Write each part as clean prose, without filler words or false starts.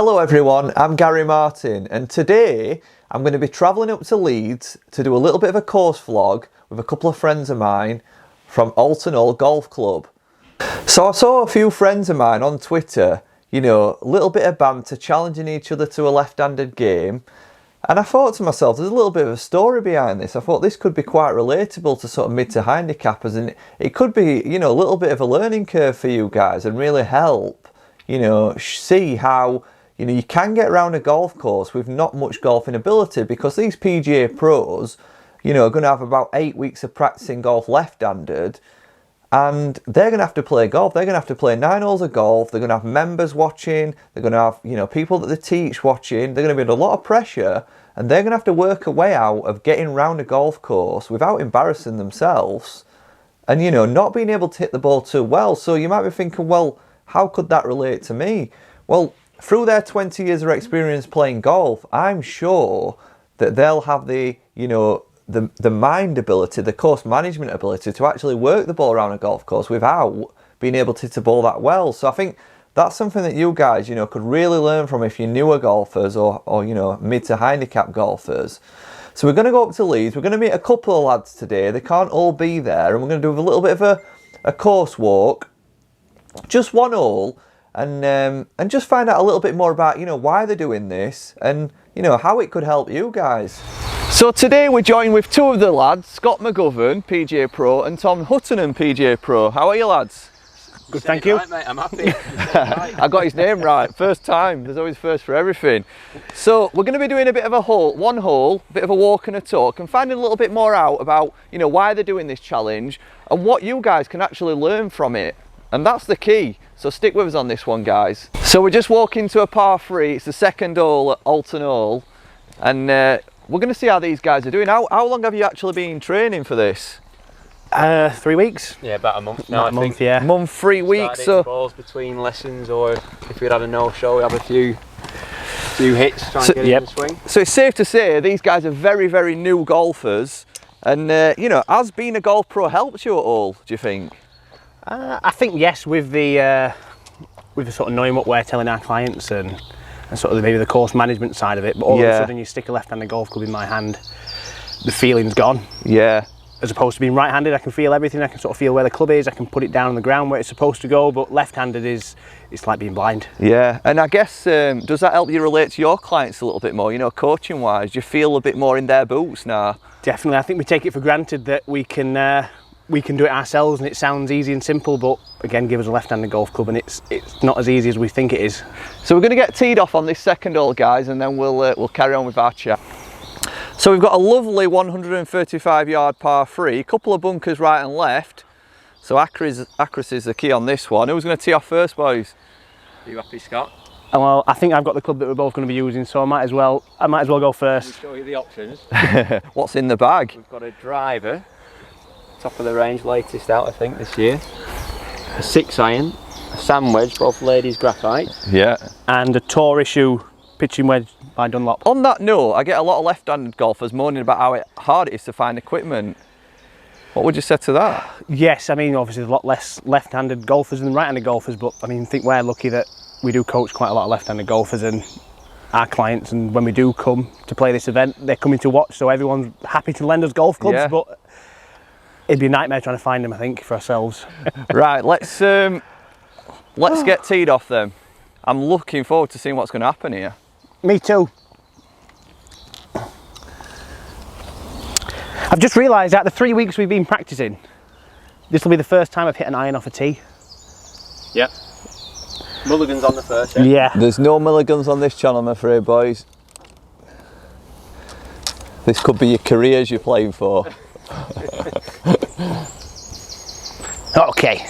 Hello everyone, I'm Gary Martin and today I'm going to be travelling up to Leeds to do a little bit of a course vlog with a couple of friends of mine from Alton Hall Golf Club. So I saw a few friends of mine on Twitter, you know, a little bit of banter, challenging each other to a left-handed game, and I thought to myself, there's a little bit of a story behind this. I thought this could be quite relatable to sort of mid to handicappers, and it could be, you know, a little bit of a learning curve for you guys and really help, you know, see how, you know, you can get around a golf course with not much golfing ability, because these PGA pros, you know, are going to have about 8 weeks of practicing golf left-handed, and they're going to have to play golf. They're going to have to play 9 holes of golf. They're going to have members watching. They're going to have, you know, people that they teach watching. They're going to be under a lot of pressure, and they're going to have to work a way out of getting around a golf course without embarrassing themselves and, you know, not being able to hit the ball too well. So you might be thinking, well, how could that relate to me? Well, through their 20 years of experience playing golf, I'm sure that they'll have the, you know, the mind ability, the course management ability to actually work the ball around a golf course without being able to hit the ball that well. So I think that's something that you guys, you know, could really learn from if you're newer golfers or you know, mid to handicap golfers. So we're going to go up to Leeds. We're going to meet a couple of lads today. They can't all be there, and we're going to do a little bit of a course walk, just one hole, and just find out a little bit more about, you know, why they're doing this and, you know, how it could help you guys. So today we're joined with two of the lads, Scott McGovern, PGA Pro, and Tom Huttonham, PGA Pro. How are you lads? Good, thank you. Right, mate, I'm happy. I got his name right, first time. There's always first for everything. So we're going to be doing a bit of one hole, a bit of a walk and a talk, and finding a little bit more out about, you know, why they're doing this challenge and what you guys can actually learn from it. And that's the key. So stick with us on this one, guys. So we're just walking to a par 3. It's the second hole at Alton Hall, and we're going to see how these guys are doing. How long have you actually been training for this? 3 weeks. Yeah, about a month now. About a month, yeah. Month, 3 weeks. So balls between lessons, or if we'd had a no-show, we have a few hits trying to get in the swing. So it's safe to say these guys are very, very new golfers, and you know, has being a golf pro helped you at all, do you think? I think yes, with the sort of knowing what we're telling our clients and sort of maybe the course management side of it. But all of a sudden you stick a left-handed golf club in my hand, the feeling's gone. Yeah. As opposed to being right-handed, I can feel everything. I can sort of feel where the club is. I can put it down on the ground where it's supposed to go. But left-handed it's like being blind. Yeah, and I guess does that help you relate to your clients a little bit more? You know, coaching-wise, do you feel a bit more in their boots now? Definitely. I think we take it for granted that we can do it ourselves, and it sounds easy and simple, but again, give us a left-handed golf club and it's not as easy as we think it is. So we're going to get teed off on this second hole, guys, and then we'll carry on with our chat. So we've got a lovely 135-yard par 3, a couple of bunkers right and left, so accuracy is the key on this one. Who's going to tee off first, boys? Are you happy, Scott? Well, I think I've got the club that we're both going to be using, so I might as well go first. Let me show you the options. What's in the bag? We've got a driver, top of the range, latest out I think this year, a 6-iron, a sand wedge, both ladies graphite, yeah, and a Tour issue pitching wedge by Dunlop. On that note, I get a lot of left-handed golfers moaning about how hard it is to find equipment. What would you say to that? Yes, I mean obviously there's a lot less left-handed golfers than right-handed golfers, but I mean I think we're lucky that we do coach quite a lot of left-handed golfers, and our clients, and when we do come to play this event, they're coming to watch, so everyone's happy to lend us golf clubs, but it'd be a nightmare trying to find them, I think, for ourselves. Right, let's get teed off then. I'm looking forward to seeing what's going to happen here. Me too. I've just realised that the 3 weeks we've been practising, this will be the first time I've hit an iron off a tee. Yep. Mulligans on the first, yeah. There's no mulligans on this channel, I'm afraid, boys. This could be your careers you're playing for. Okay.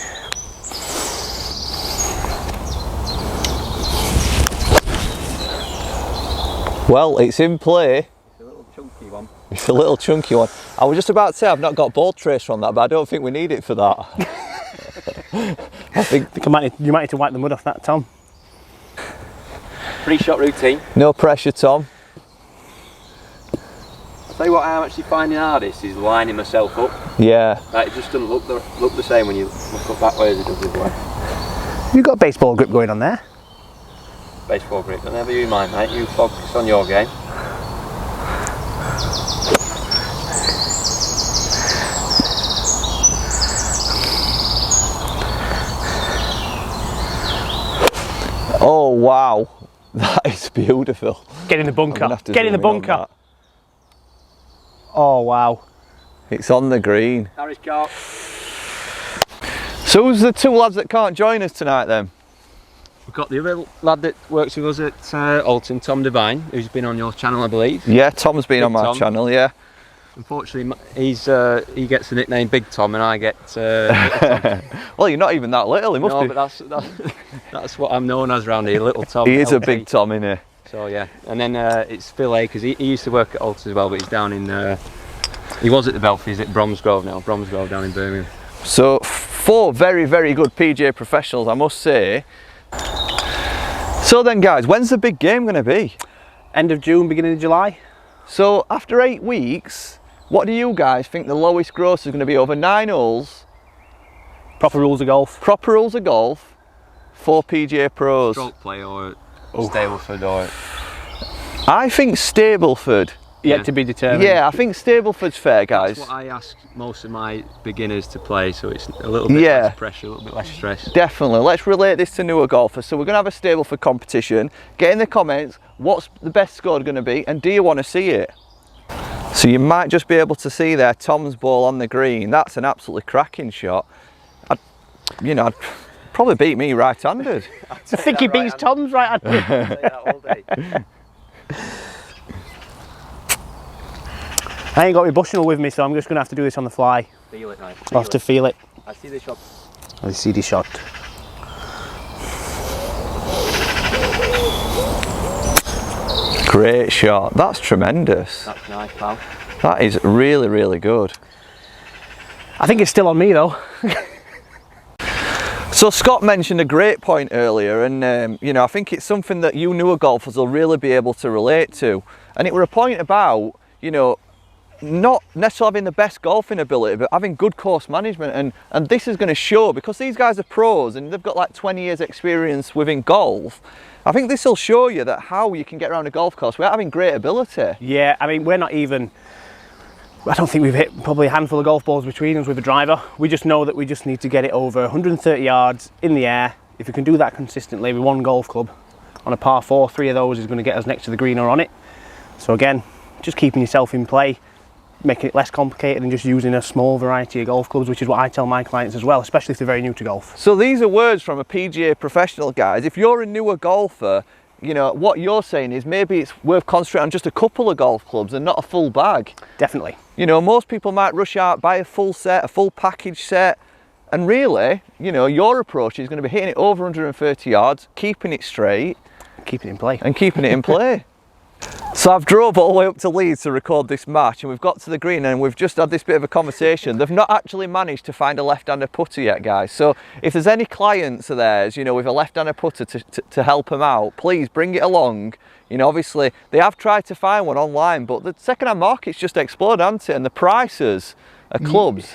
Well, it's in play. It's a little chunky one. It's a little chunky one. I was just about to say I've not got ball tracer on that, but I don't think we need it for that. I think you might need to wipe the mud off that, Tom. Pre-shot routine. No pressure, Tom. I'll tell you what I'm actually finding hardest is lining myself up. Yeah. Like, it just doesn't look the same when you look up that way as it does this way. You've got a baseball grip going on there. base 4 grip. But never you mind, mate. You focus on your game. Oh wow, that is beautiful. Get in the bunker. I'm gonna have to Get in the zoom on bunker. that. Oh wow. It's on the green. Harris Carp. So who's the two lads that can't join us tonight then? We've got the other lad that works with us at Alton, Tom Devine, who's been on your channel, I believe. Yeah, Tom's been Big on my Tom. channel, yeah. Unfortunately, he gets the nickname Big Tom, and I get Little Tom. Well, you're not even that little, he must No, be. but that's what I'm known as around here, Little Tom. He is a LT. big Tom, isn't he? So yeah, and then it's Phil A, because he used to work at Alton as well, but he's down in. He was at the Belfry, he's at Bromsgrove now. Bromsgrove down in Birmingham. So, 4 very, very good PGA professionals, I must say. So then guys, when's the big game going to be? End of June, beginning of July. So after 8 weeks, what do you guys think the lowest gross is going to be over 9 holes? Proper rules of golf. Proper rules of golf, 4 PGA pros. Stroke play or Stableford or. I think Stableford. Yet Yeah. to be determined. Yeah, I think Stableford's fair, guys. That's what I ask most of my beginners to play, so it's a little bit Yeah. less pressure, a little bit less stress. Definitely. Let's relate this to newer golfers. So we're going to have a Stableford competition. Get in the comments, what's the best score going to be, and do you want to see it? So you might just be able to see there Tom's ball on the green. That's an absolutely cracking shot. I'd probably beat me right-handed. I think he beats Tom's right. I'll say that all day. I ain't got my Bushnell with me, so I'm just going to have to do this on the fly. Feel it, mate. I'll have to feel it. I see the shot. I see the shot. Great shot. That's tremendous. That's nice, pal. That is really, really good. I think it's still on me though. So Scott mentioned a great point earlier, and I think it's something that you newer golfers will really be able to relate to. And it were a point about, not necessarily having the best golfing ability, but having good course management. And this is going to show, because these guys are pros and they've got like 20 years experience within golf. I think this will show you that how you can get around a golf course without having great ability. Yeah, I mean, we're not even, I don't think we've hit probably a handful of golf balls between us with a driver. We just know that we just need to get it over 130 yards in the air. If we can do that consistently with one golf club on a par 4, 3 of those is going to get us next to the green or on it. So again, just keeping yourself in play, making it less complicated than just using a small variety of golf clubs, which is what I tell my clients as well, especially if they're very new to golf. So these are words from a PGA professional, guys. If you're a newer golfer, what you're saying is maybe it's worth concentrating on just a couple of golf clubs and not a full bag. Definitely. Most people might rush out, buy a full set, a full package set, and really, your approach is going to be hitting it over 130 yards, keeping it straight, Keep it in play. and keeping it in play. So I've drove all the way up to Leeds to record this match, and we've got to the green and we've just had this bit of a conversation. They've not actually managed to find a left-handed putter yet, guys. So if there's any clients of theirs, with a left-handed putter to help them out, please bring it along. Obviously they have tried to find one online, but the second-hand market's just exploded, hasn't it? And the prices of clubs.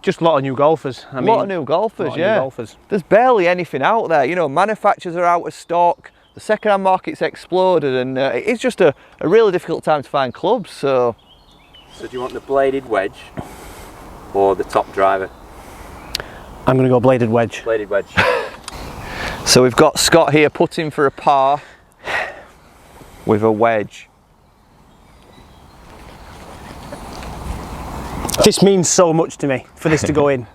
Just a lot of new golfers. A lot of new golfers, lot of yeah. new golfers. There's barely anything out there. Manufacturers are out of stock. The second-hand market's exploded, and it's just a really difficult time to find clubs. So So do you want the bladed wedge or the top driver? I'm going to go bladed wedge. Bladed wedge. So we've got Scott here putting for a par with a wedge. This means so much to me, for this to go in.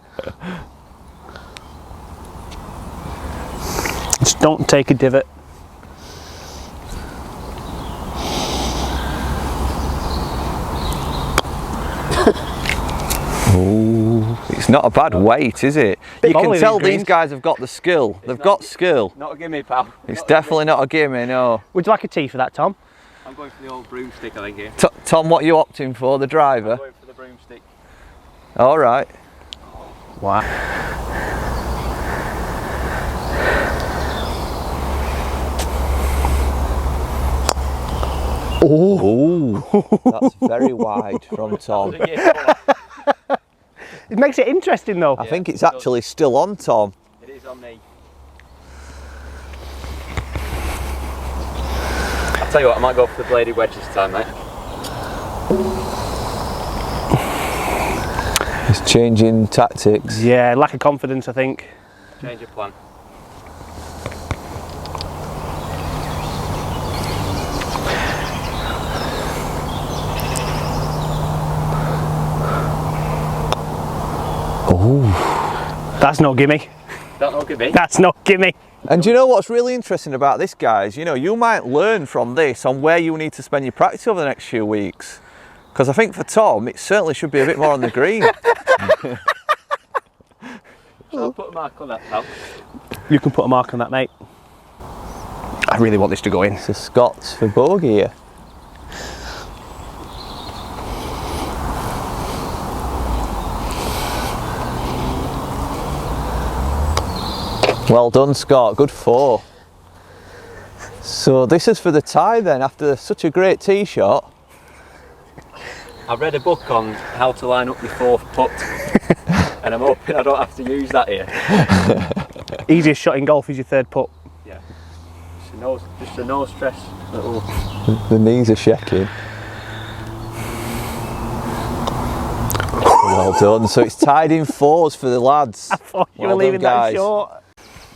Just don't take a divot. It's not a bad weight, is it? Bit You can volley, tell these these greens. guys have got the skill. They've got skill. Not a gimme, pal. It's definitely not a gimme, no. Would you like a tee for that, Tom? I'm going for the old broomstick, I think, here. Tom, what are you opting for? The I'm driver? going for the broomstick. All right. Wow. Oh, that's very wide from Tom. It makes it interesting though. I think it's actually still on, Tom. It is on me. I'll tell you what, I might go for the bladed wedge this time, mate. He's changing tactics. Yeah, lack of confidence, I think. Change your plan. Oh. That's no gimme. That's no gimme. That's no gimme. And do you know what's really interesting about this, guys? You know, you might learn from this on where you need to spend your practice over the next few weeks. Because I think for Tom, it certainly should be a bit more on the green. I'll put a mark on that, pal. You can put a mark on that, mate. I really want this to go in. It's a Scots for bogey here. Well done, Scott. Good 4. So this is for the tie then, after such a great tee shot. I've read a book on how to line up your 4th putt, and I'm hoping I don't have to use that here. Easiest shot in golf is your 3rd putt. Yeah. Just a no stress little. The knees are shaking. Well done. So it's tied in 4s for the lads. I thought you Well were leaving done, that guys. short.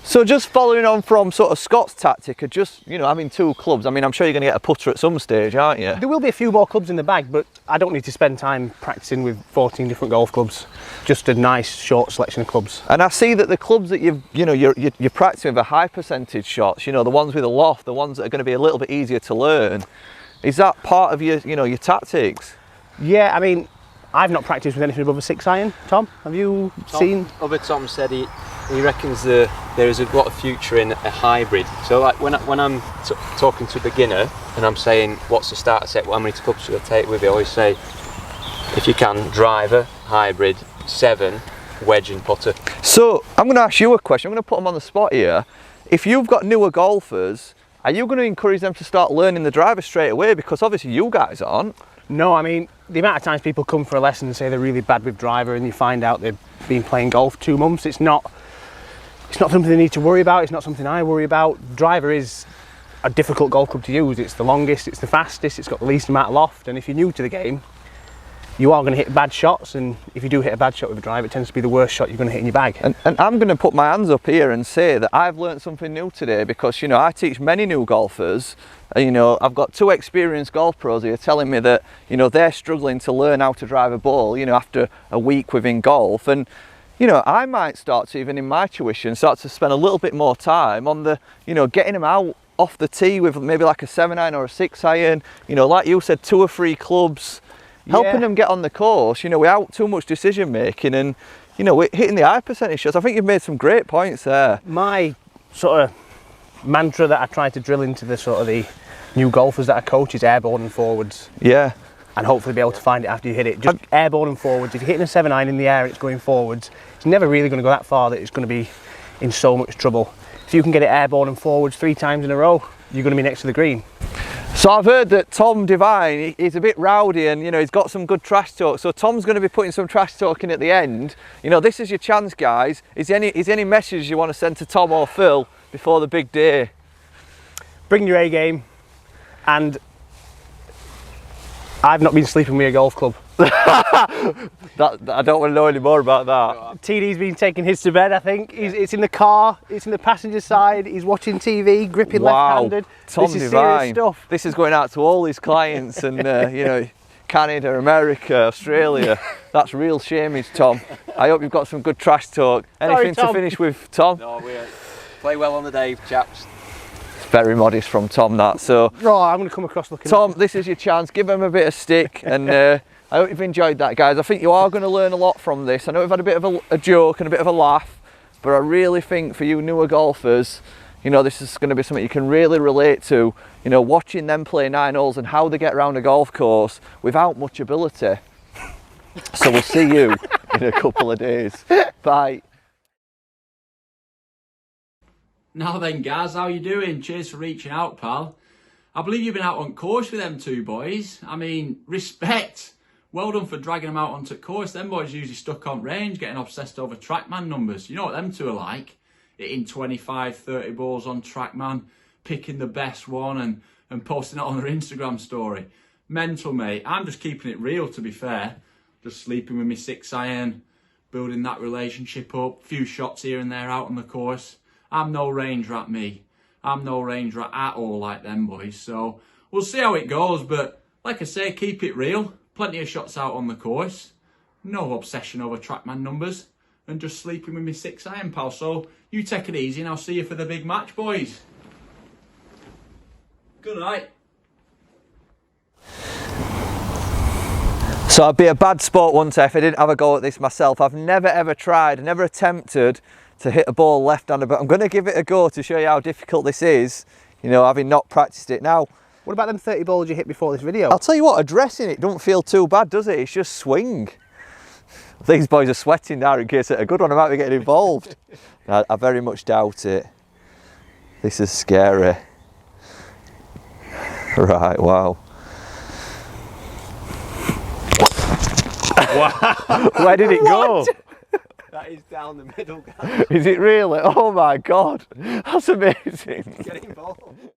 So just following on from sort of Scott's tactic of just, you know, having 2 clubs. I mean, I'm sure you're going to get a putter at some stage, aren't you? There will be a few more clubs in the bag, but I don't need to spend time practicing with 14 different golf clubs. Just a nice short selection of clubs. And I see that the clubs that you're practicing with are high percentage shots. You know, the ones with a loft, the ones that are going to be a little bit easier to learn. Is that part of your, you know, your tactics? Yeah, I mean, I've not practiced with anything above a 6 iron. Tom, have you seen? Tom said he reckons there is a lot of future in a hybrid. So like when I'm talking to a beginner and I'm saying what's the starter set, how many clubs should I take with you, I always say if you can, driver, hybrid, 7, wedge and putter. So I'm going to ask you a question. I'm going to put them on the spot here. If you've got newer golfers, are you going to encourage them to start learning the driver straight away? Because obviously you guys aren't. No, I mean, the amount of times people come for a lesson and say they're really bad with driver and you find out they've been playing golf 2 months, it's not something they need to worry about. It's not something I worry about. Driver is a difficult golf club to use. It's the longest, it's the fastest, it's got the least amount of loft, and if you're new to the game, you are going to hit bad shots, and if you do hit a bad shot with a driver, it tends to be the worst shot you're going to hit in your bag. And I'm going to put my hands up here and say that I've learned something new today, because, you know, I teach many new golfers. You know, I've got 2 experienced golf pros here telling me that, you know, they're struggling to learn how to drive a ball, you know, after a week within golf. And, you know, I might start to, even in my tuition, start to spend a little bit more time on the, you know, getting them out off the tee with maybe like a 7 iron or a 6 iron, you know, like you said, 2 or 3 clubs, helping them get on the course, you know, without too much decision making and, you know, hitting the high percentage shots. I think you've made some great points there. My sort of mantra that I try to drill into the sort of the new golfers that I coach is airborne and forwards. Yeah. And hopefully be able to find it after you hit it. Just airborne and forwards. If you're hitting a 7 iron in the air and it's going forwards, it's never really going to go that far that it's going to be in so much trouble. If you can get it airborne and forwards 3 times in a row, you're going to be next to the green. So I've heard that Tom Devine, he's a bit rowdy and, you know, he's got some good trash talk. So Tom's going to be putting some trash talk in at the end. You know, this is your chance, guys. Is there any messages you want to send to Tom or Phil before the big day? Bring your A game, and I've not been sleeping with a golf club. I don't want to know any more about that. TD's been taking his to bed, I think. It's in the car, it's in the passenger side, he's watching TV, gripping left-handed. Tom this is Devine. serious stuff. This is going out to all his clients and, you know, Canada, America, Australia. That's real shameage, Tom. I hope you've got some good trash talk. Anything to finish with, Tom? No, we play well on the day, chaps. Very modest from Tom, that. So, Oh, I'm going to come across looking. Tom, this is your chance. Give him a bit of stick, and I hope you've enjoyed that, guys. I think you are going to learn a lot from this. I know we've had a bit of a joke and a bit of a laugh, but I really think for you newer golfers, you know, this is going to be something you can really relate to. You know, watching them play 9 holes and how they get around a golf course without much ability. So we'll see you in a couple of days. Bye. Now then, Gaz, how you doing? Cheers for reaching out, pal. I believe you've been out on course with them 2 boys. I mean, respect. Well done for dragging them out onto course. Them boys usually stuck on range, getting obsessed over TrackMan numbers. You know what them 2 are like? Hitting 25, 30 balls on TrackMan, picking the best one and posting it on their Instagram story. Mental, mate. I'm just keeping it real, to be fair. Just sleeping with my 6-iron, building that relationship up, few shots here and there out on the course. I'm no range rat, me. I'm no range rat at all like them boys. So we'll see how it goes, but like I say, keep it real. Plenty of shots out on the course. No obsession over trackman numbers. And just sleeping with my 6-iron, pal. So you take it easy and I'll see you for the big match, boys. Good night. So I'd be a bad sport once if I didn't have a go at this myself. I've never ever tried, never attempted to hit a ball left-handed, but I'm going to give it a go to show you how difficult this is, you know, having not practiced it. Now, What about them 30 balls you hit before this video? I'll tell you what, addressing it don't feel too bad, does it? It's just swing. These boys are sweating now in case it's a good one. I might be getting involved. I very much doubt it. This is scary. Right, wow. Wow. Where did it go? That is down the middle, guys. Is it really? Oh my God, that's amazing. Get involved.